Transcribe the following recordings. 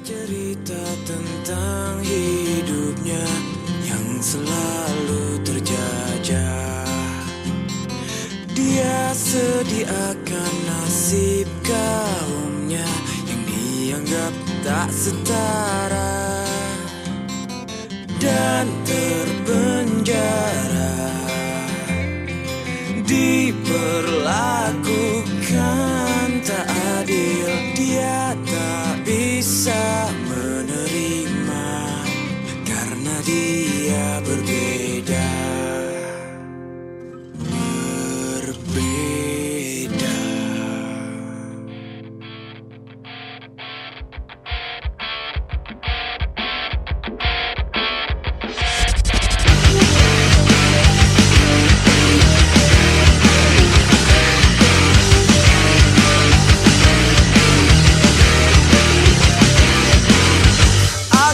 Cerita tentang hidupnya yang selalu terjajah. Dia sediakan nasib kaumnya yang dianggap tak setara dan terpenjara, diperlakukan tak adil. Dia tak bisa menerima karena dia berbeda.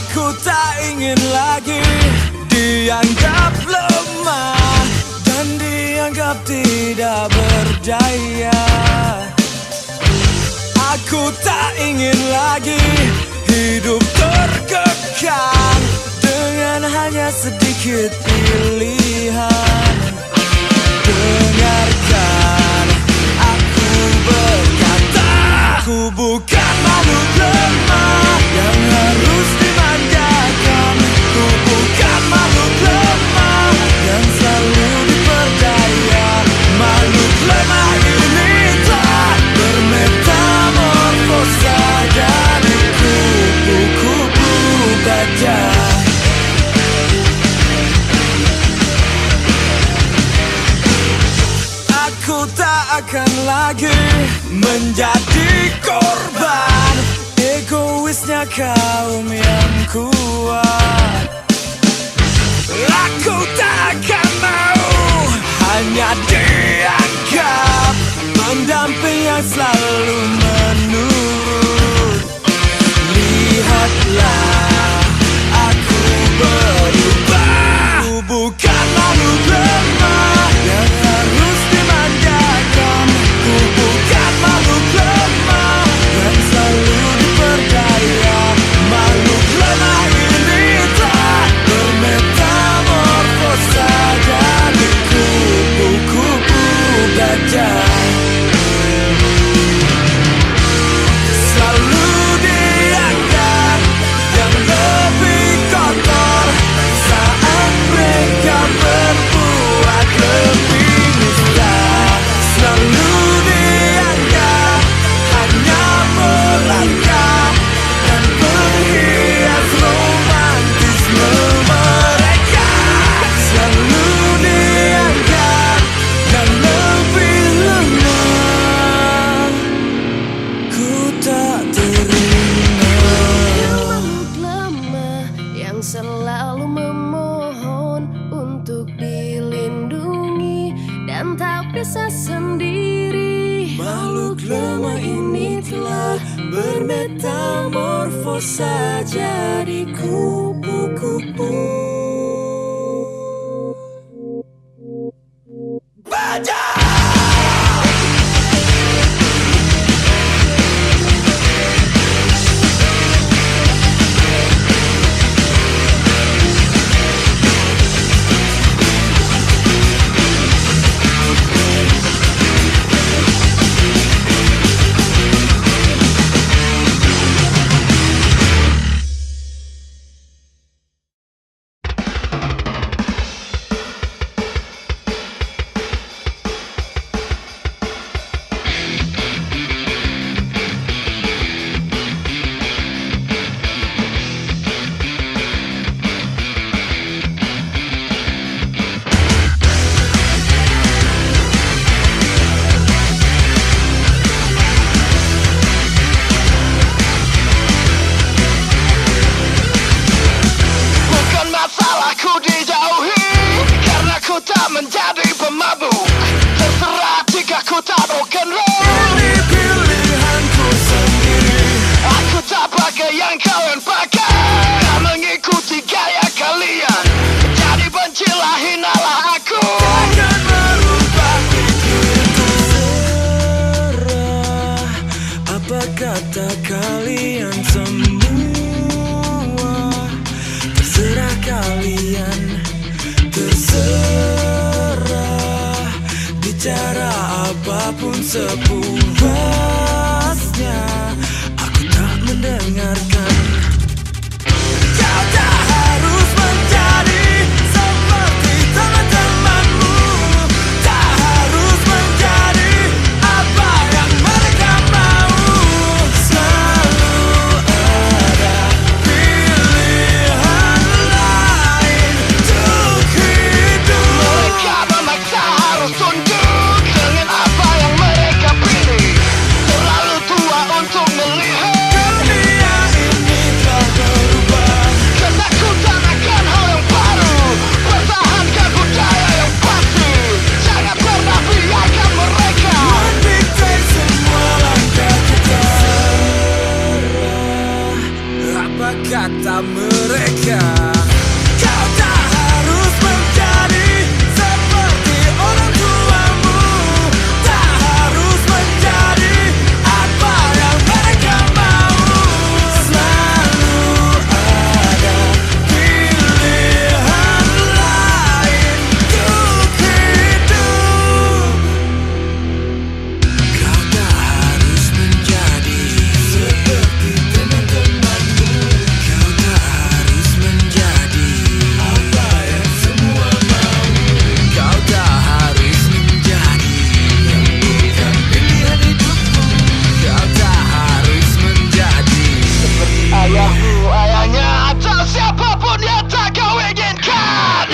Aku tak ingin lagi dianggap lemah dan dianggap tidak berdaya. Aku tak ingin lagi hidup terkekang dengan hanya sedikit pilihan. Dengarkan aku berkata, aku bukan makhluk lemah yang harus dimanjakan. Ku bukan makhluk lemah yang selalu diperdaya. Makhluk lemah ini tak bermetamorfosa dari kupu-kupu baja. Aku tak akan lagi menjadi korban egoisnya kaum yang kuat. Aku tak akan mau hanya dianggap pendamping yang selalu menurut. Lihatlah, aku berubah. Ku bukan makhluk lemah yang harus dimanjakan. Ku bukan makhluk lemah yang selalu diperdaya. Makhluk lemah ini tak bermetamorfosa jadi kupu-kupu gajah. Selalu dianggap yang lebih kotor saat mereka berbuat lebih nista. Selalu dianggap hanya melangkah dan berhias romantisme mereka. Selalu dianggap yang lebih lemah. Ku tak terima. Makhluk lemah yang selalu memohon untuk dilindungi dan tak bisa sendiri. Makhluk lemah ini telah bermetamorfosa jadi kupu-kupu baja. Menjadi pemabuk, terserah jika ku tak rock'n'roll. Ini pilihanku sendiri. Aku tak pakai yang kalian pakai, tak mengikuti gaya kalian. Jadi bencilah, hinalah aku. Takkan merubah pikirku. Serah apa kata kalian semua. bicara apapun sepuasnya, aku tak mendengarkan. Kau tak harus menjadi seperti teman-temanmu, tak harus menjadi apa yang mereka mau. Selalu ada pilihan lain untuk hidup. Mereka memaksa harus tunduk dengan apa yang mereka pilih. Terlalu tua untuk melihat Dunia ini telah berubah. ketakutan akan hal yang baru. Pertahankan budaya yang pasti. Jangan pernah biarkan mereka Mendikte semua langkah kita. Apa kata mereka? Kau tak harus menjadi seperti orang tuamu, tak harus menjadi apa yang mereka mau. Selalu ada pilihan lain untuk hidup. Kau tak harus menjadi seperti teman-temanmu, kau tak harus menjadi apa yang semua mau. Kau tak harus menjadi yang bukan pilihan hidupmu, kau tak harus menjadi seperti ayahmu, ayahnya, atau siapapun yang tak kau inginkan.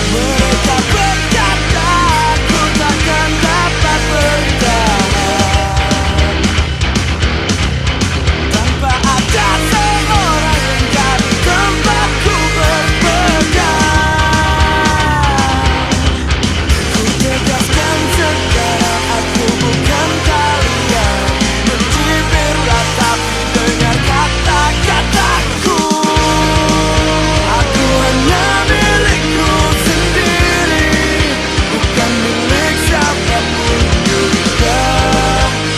Mereka berkata aku takkan dapat bertahan tanpa ada seorang yang jadi tempatku berpegang. Ku tegaskan sekarang aku bukan kalian. Mencibirlah tapi dengar kata-kataku. Aku hanya milikku sendiri, bukan milik siapapun juga.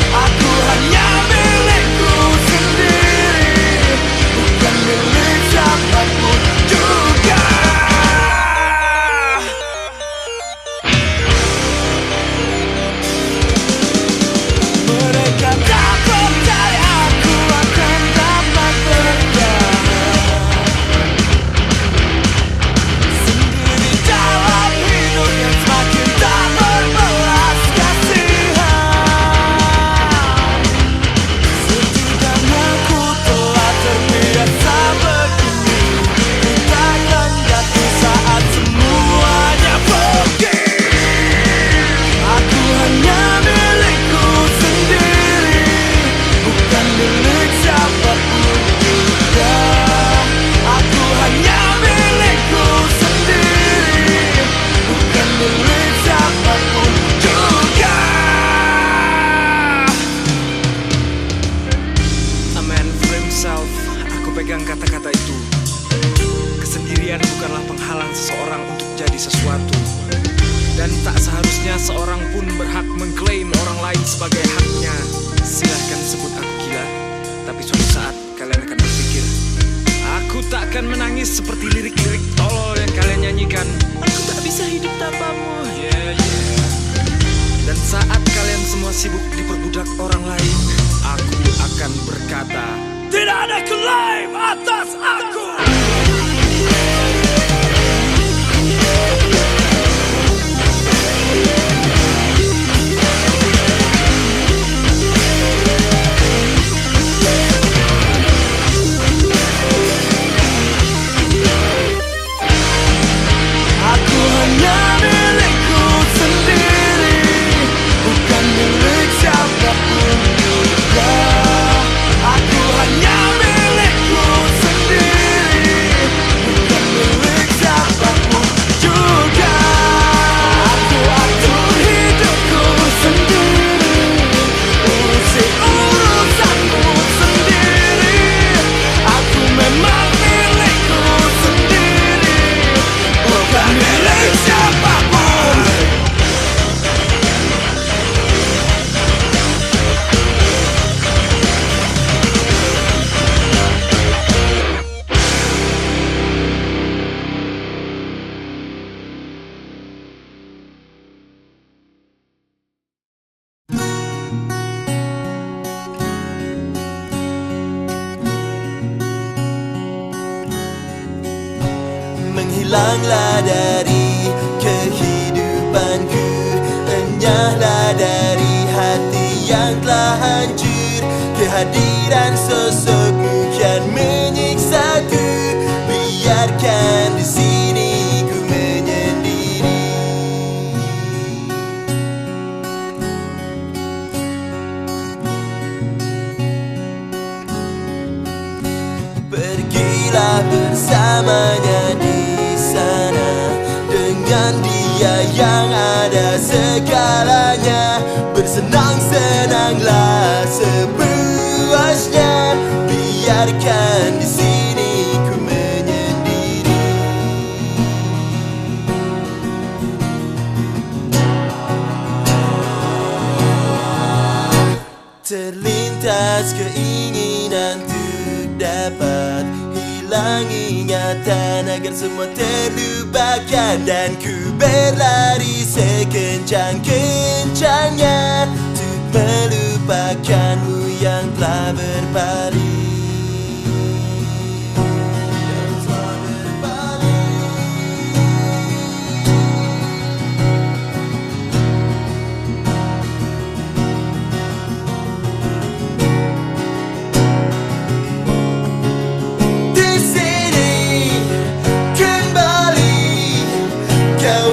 Aku hanya milikku sendiri, bukan milik siapapun juga. Mereka tak percaya aku akan dapat bertahan sendiri dalam hidup yang semakin tak berbelas kasihan. Setidaknya ku telah terbiasa begini, ku takkan jatuh saat semuanya pergi. Aku hanya milikku sendiri, bukan milik siapapun juga. Aku hanya milikku sendiri, bukan milik siapapun juga. A man for himself, aku pegang kata-kata itu. Kesendirian bukanlah penghalang seseorang untuk jadi sesuatu. Dan tak seharusnya seorang pun berhak mengklaim orang lain sebagai haknya. Silahkan sebut aku gila, tapi suatu saat kalian akan berpikir tak akan menangis seperti lirik-lirik tolol yang kalian nyanyikan. Aku tak bisa hidup tanpamu. Dan saat kalian semua sibuk diperbudak orang lain, aku akan berkata, Tidak ada klaim atas aku. Aku hanya milikku sendiri, bukan milik siapapun juga. Aku hanya milikku sendiri, bukan milik siapapun juga. Aku atur hidupku sendiri, urusi urusanku sendiri. Aku memang milikku sendiri, bukan milik siapapun. Menghilanglah dari kehidupanku, enyahlah dari hati yang telah hancur. Kehadiran sosokmu kian menyiksaku, biarkan di sini ku menyendiri. Pergilah bersamanya di sana, dengan dia yang ada segalanya. Bersenang-senanglah sepuasnya, biarkan di sini ku menyendiri. Terlintas keinginan untuk dapat hilang ingatan agar semua terlupakan, dan ku berlari sekencang-kencangnya untuk melupakanmu yang telah berpaling.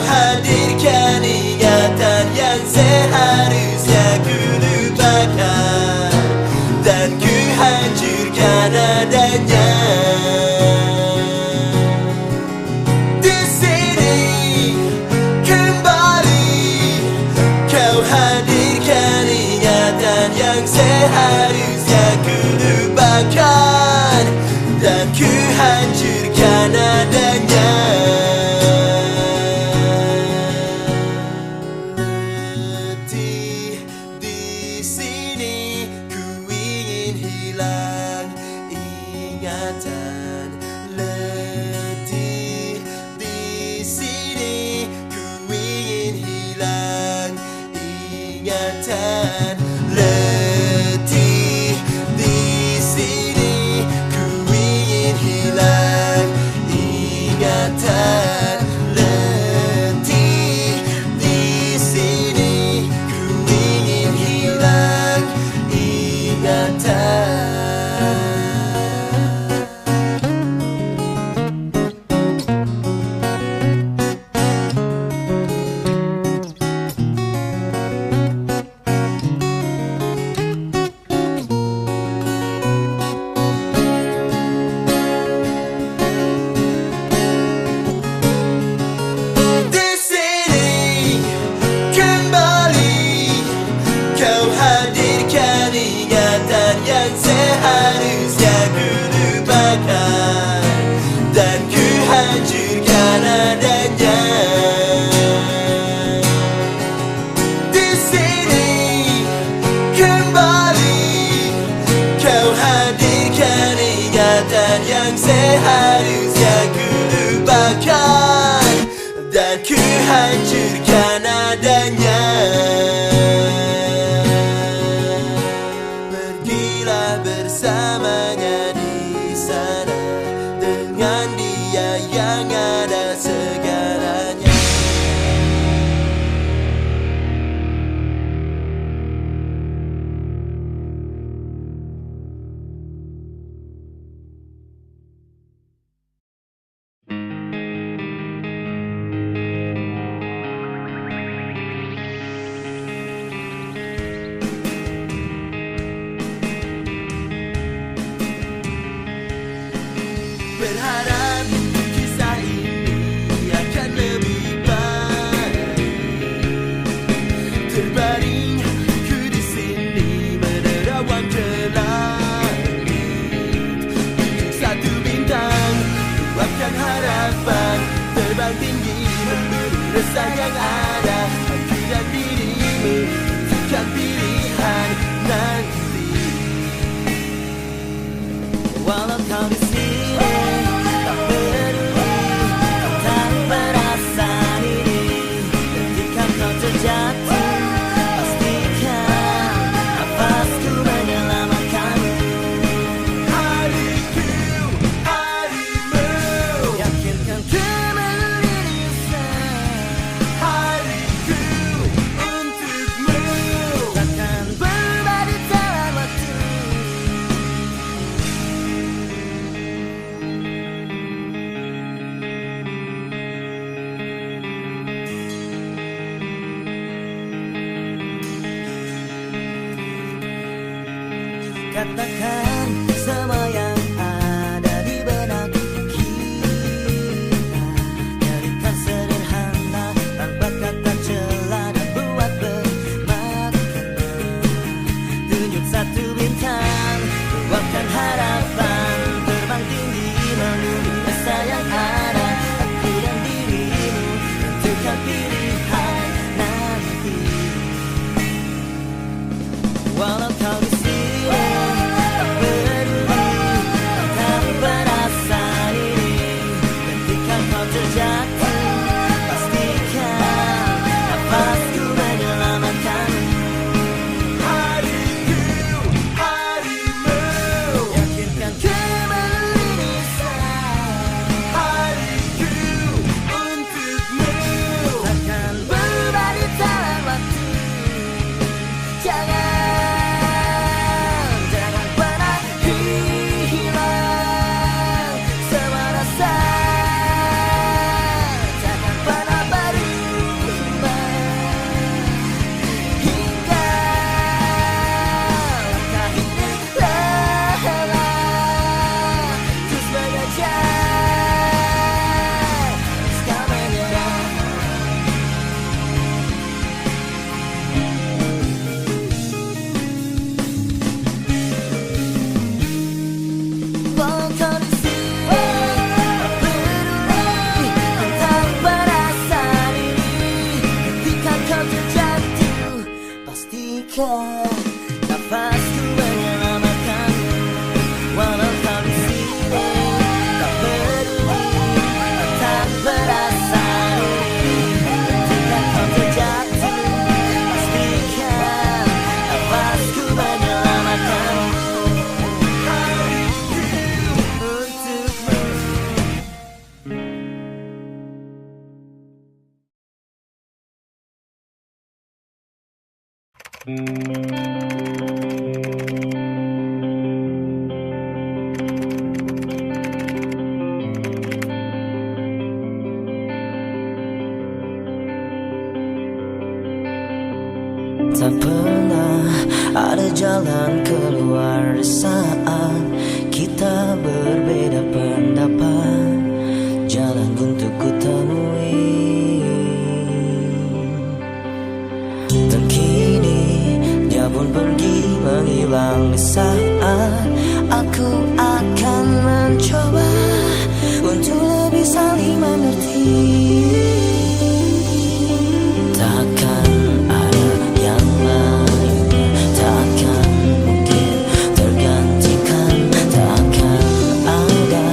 Hadirkan ingatan yang seharusnya ku lupakan, dan ku hancurkan adanya. Di sini kembali kau hadirkan ingatan yang seharusnya ku lupakan, dan ku hancurkan adanya. yang seharusnya ku lupakan dan ku hancurkan adanya. Pergilah bersamanya di sana, dengan dia yang ada segalanya. Berharap kisah ini akan lebih baik. Terbaring ku di sini menerawang ke langit. Untuk satu bintang luapkan harapan, terbang tinggi memburu rasa yang ada. Aku dan dirimu tentukan pilihan nanti. Walau kau di sini katakan semua yang ada di benak kita. Jadikan sederhana tanpa kata celah dan buat bermakna. Tunjuk satu bintang, luapkan harapan, terbang tinggi menuju rasa yang ada. Aku dan dirimu tentukan pilihan nanti. Walau kau di sini nafasku menyelamatkanmu. Walau kau di sini tak peduli, tak berasa diri. Ketika kau terjatuh, pastikan nafasku menyelamatkanmu. Untukmu. Tak pernah ada jalan keluar saat kita berbeda pendapat. Jalan untuk ku temui, dan kini dia pun pergi menghilang di saat aku akan mencoba untuk lebih saling mengerti. Takkan ada yang lain, takkan mungkin tergantikan, takkan ada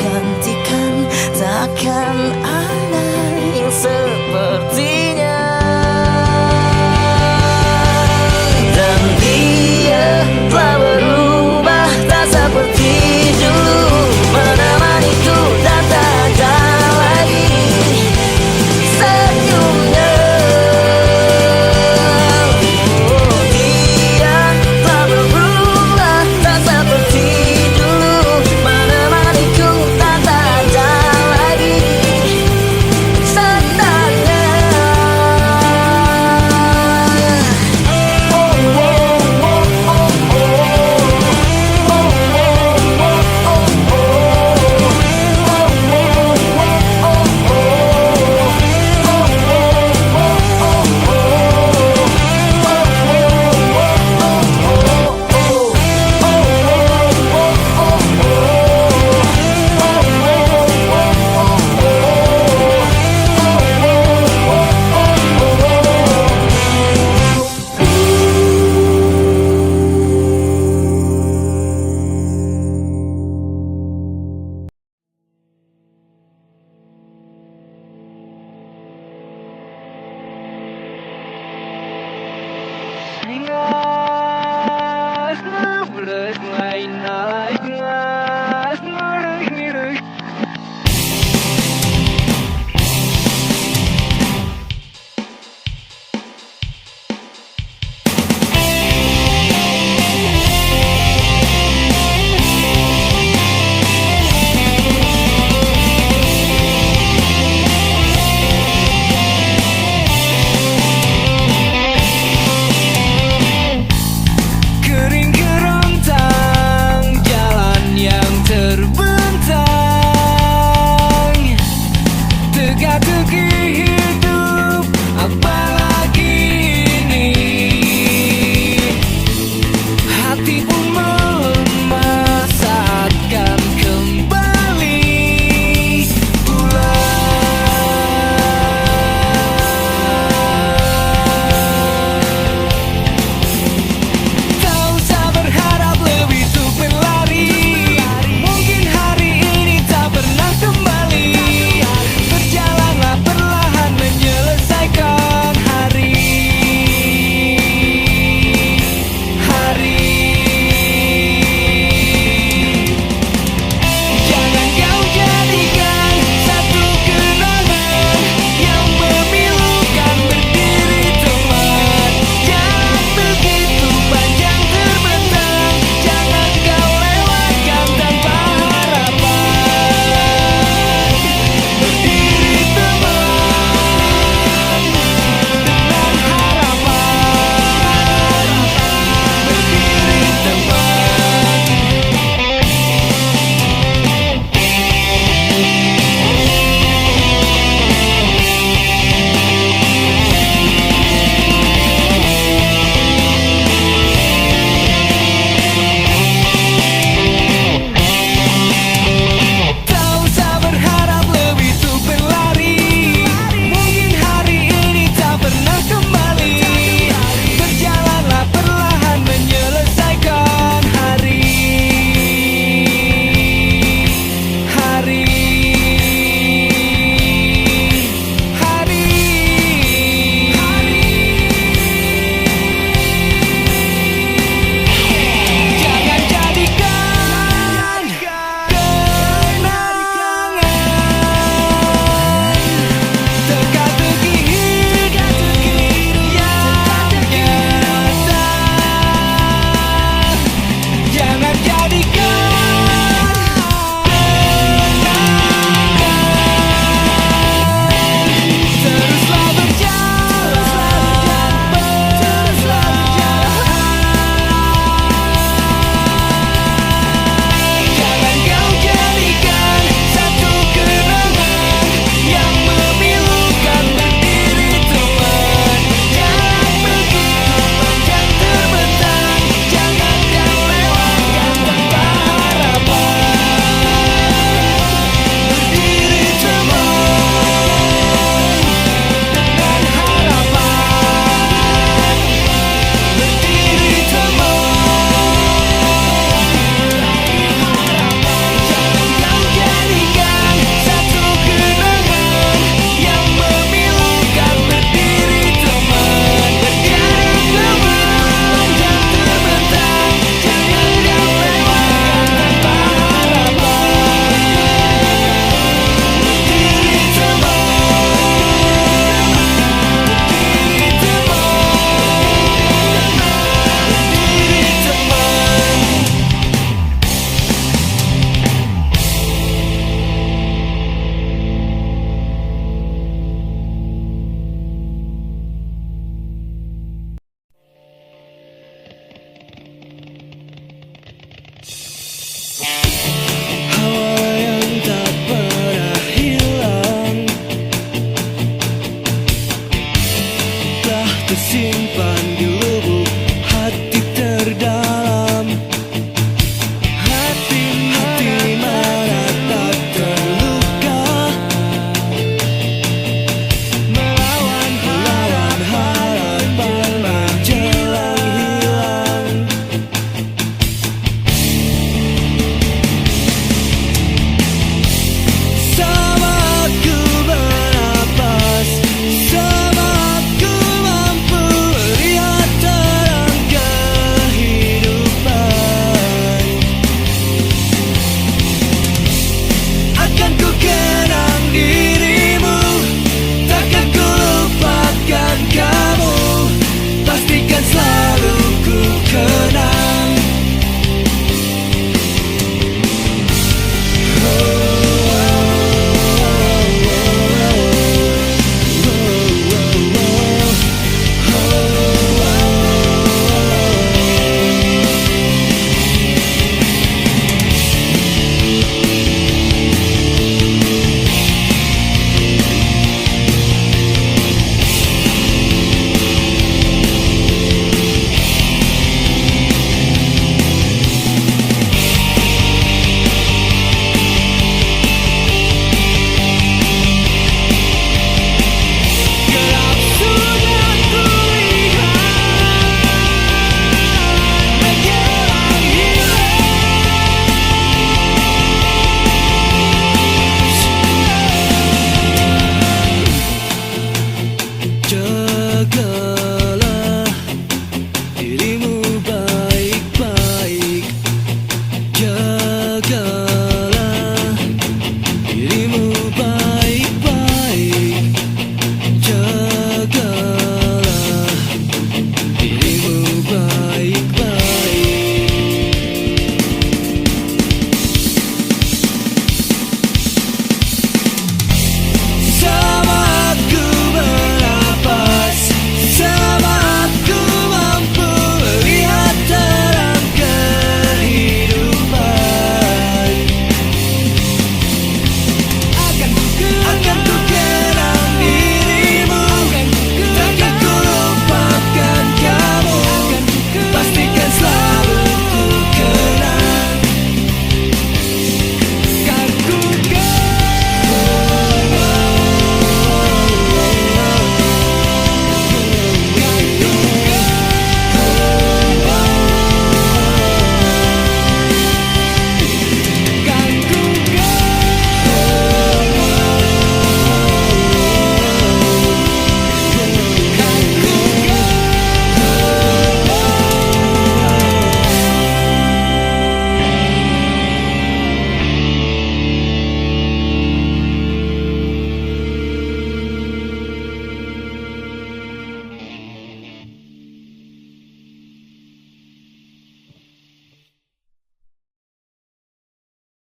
tergantikan, takkan